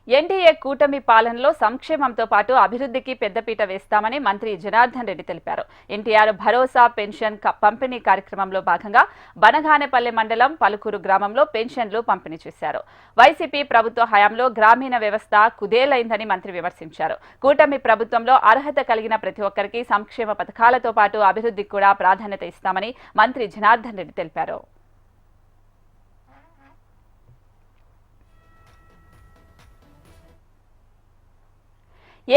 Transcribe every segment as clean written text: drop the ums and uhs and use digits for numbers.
NDA కూటమి పాలనలో సంక్షేమంతో పాటు అభివృద్ధికి పెద్దపీట వేస్తామని మంత్రి జనార్దన్ రెడ్డి తెలిపారు. ఎన్టీఆర్ భరోసా పెన్షన్ పంపిణీ కార్యక్రమంలో భాగంగా బనగానేపల్లె మండలం పలుకూరు గ్రామంలో పెన్షన్లు పంపిణీ చేశారు. వైసీపీ ప్రభుత్వ హయాంలో గ్రామీణ వ్యవస్థ కుదేలైందని మంత్రి విమర్శించారు. కూటమి ప్రభుత్వంలో అర్హత కలిగిన ప్రతి ఒక్కరికి సంక్షేమ పథకాలతో పాటు అభివృద్ధికి కూడా ప్రాధాన్యత ఇస్తామని మంత్రి జనార్దన్ రెడ్డి తెలిపారు.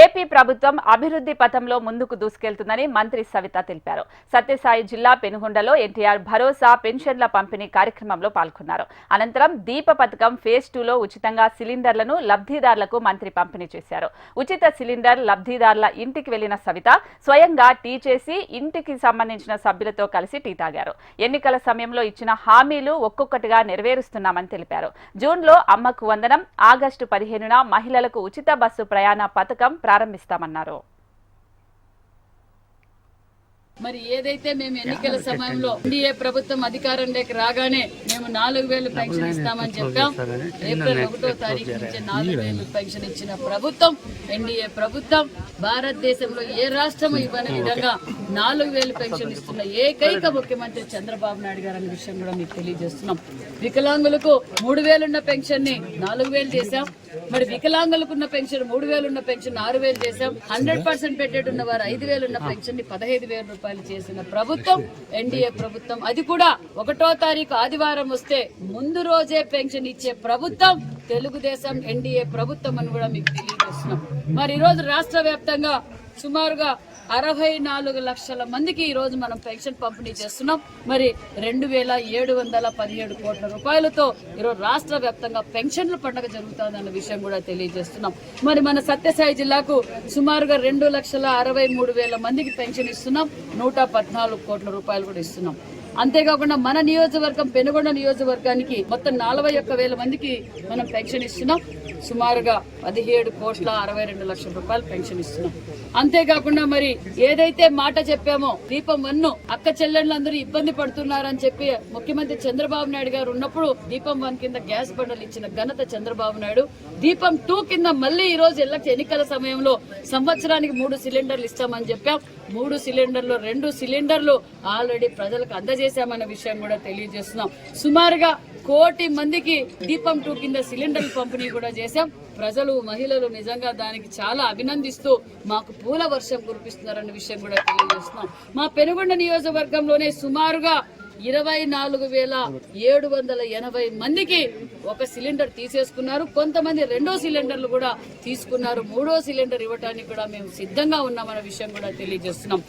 ఏపీ ప్రభుత్వం అభివృద్ధి పథంలో ముందుకు దూసుకెళ్తుందని మంత్రి సవిత తెలిపారు. సత్యసాయి జిల్లా పెనుగొండలో ఎన్టీఆర్ భరోసా పెన్షన్ల పంపిణీ కార్యక్రమంలో పాల్గొన్నారు. అనంతరం దీప పథకం ఫేజ్ 2లో ఉచితంగా సిలిండర్లను లబ్ధిదారులకు మంత్రి పంపిణీ చేశారు. ఉచిత సిలిండర్ లబ్ధిదారుల ఇంటికి వెళ్లిన సవిత స్వయంగా టీ చేసి ఇంటికి సంబంధించిన సభ్యులతో కలిసి టీ తాగారు. ఎన్నికల సమయంలో ఇచ్చిన హామీలు ఒక్కొక్కటిగా నెరవేరుస్తున్నామని తెలిపారు. జూన్లో అమ్మకు వందనం, ఆగస్టు 15న మహిళలకు ఉచిత బస్సు ప్రయాణ పథకం ప్రారంభిస్తామన్నారు. మరి ఏదైతే మేము ఎన్నికల సమయంలో ఎన్డీఏ ప్రభుత్వం అధికారంలోకి రాగానే మేము 4,000 పెన్షన్ ఇస్తామని చెప్పాం. ఏప్రిల్ 1వ తారీఖు నుంచి 4,000 పెన్షన్ ఇచ్చిన ప్రభుత్వం ఎన్డీఏ ప్రభుత్వం. భారతదేశంలో ఏ రాష్ట్రం ఇవ్వని విధంగా 4,000 పెన్షన్ ఇస్తున్న ఏకైక ముఖ్యమంత్రి చంద్రబాబు నాయుడు గారు అనే విషయం కూడా మీకు తెలియజేస్తున్నాం. వికలాంగులకు 3,000 ఉన్న పెన్షన్ ని 4,000 చేశాం. మరి వికలాంగులకు ఉన్న పెన్షన్ 3,000 ఉన్న పెన్షన్ 6,000 చేశాం. 100% బెడెడ్ ఉన్న వారు 5,000 ఉన్న పెన్షన్ ని 15,000 రూపాయలు చేసిన ప్రభుత్వం ఎన్డీఏ ప్రభుత్వం. అది కూడా 1వ తారీఖు ఆదివారం వస్తే ముందు రోజే పెన్షన్ ఇచ్చే ప్రభుత్వం తెలుగుదేశం ఎన్డీఏ ప్రభుత్వం అని కూడా మీకు తెలియజేస్తున్నాం. మరి ఈ రోజు రాష్ట్ర వ్యాప్తంగా సుమారుగా 64 లక్షల మందికి ఈ రోజు మనం పెన్షన్ పంపిణీ చేస్తున్నాం. మరి 2,717 కోట్ల రూపాయలతో ఈరోజు రాష్ట్ర వ్యాప్తంగా పెన్షన్ల పండుగ జరుగుతుందన్న విషయం కూడా తెలియజేస్తున్నాం. మరి మన సత్యసాయి జిల్లాకు సుమారుగా 2,63,000 మందికి పెన్షన్ ఇస్తున్నాం. 114 కోట్ల రూపాయలు కూడా ఇస్తున్నాం. అంతేకాకుండా మన నియోజకవర్గం పెనుగొండ నియోజకవర్గానికి మొత్తం 41,000 మందికి మనం పెన్షన్ ఇస్తున్నాం. సుమారుగా 17,62 లక్షల రూపాయలు పెన్షన్ ఇస్తున్నాం. అంతేకాకుండా మరి ఏదైతే మాట చెప్పామో దీపం 1 అక్క చెల్లెళ్ళందరూ ఇబ్బంది పడుతున్నారని చెప్పి ముఖ్యమంత్రి చంద్రబాబు నాయుడు గారు ఉన్నప్పుడు దీపం 1 కింద గ్యాస్ బండలు ఇచ్చిన ఘనత చంద్రబాబు నాయుడు. దీపం 2 కింద మళ్ళీ ఈ రోజు ఎన్నికల సమయంలో సంవత్సరానికి 3 సిలిండర్లు ఇస్తామని చెప్పాం. 3 సిలిండర్లు 2 సిలిండర్లు ఆల్రెడీ ప్రజలకు అందజేశామన్న విషయం కూడా తెలియజేస్తున్నాం. సుమారుగా 1 కోటి మందికి దీపం 2 కింద సిలిండర్లు పంపిణీ కూడా చేశాం. ప్రజలు మహిళలు నిజంగా దానికి చాలా అభినందిస్తూ మాకు పూల వర్షం కురిపిస్తున్నారన్న విషయం కూడా తెలియజేస్తున్నాం. మా పెనుగొండ నియోజకవర్గంలోనే సుమారుగా 24,780 మందికి 1 సిలిండర్ తీసేసుకున్నారు. కొంతమంది 2వ సిలిండర్లు కూడా తీసుకున్నారు. 3వ సిలిండర్ ఇవ్వడానికి కూడా మేము సిద్ధంగా ఉన్నామన్న విషయం కూడా తెలియజేస్తున్నాం.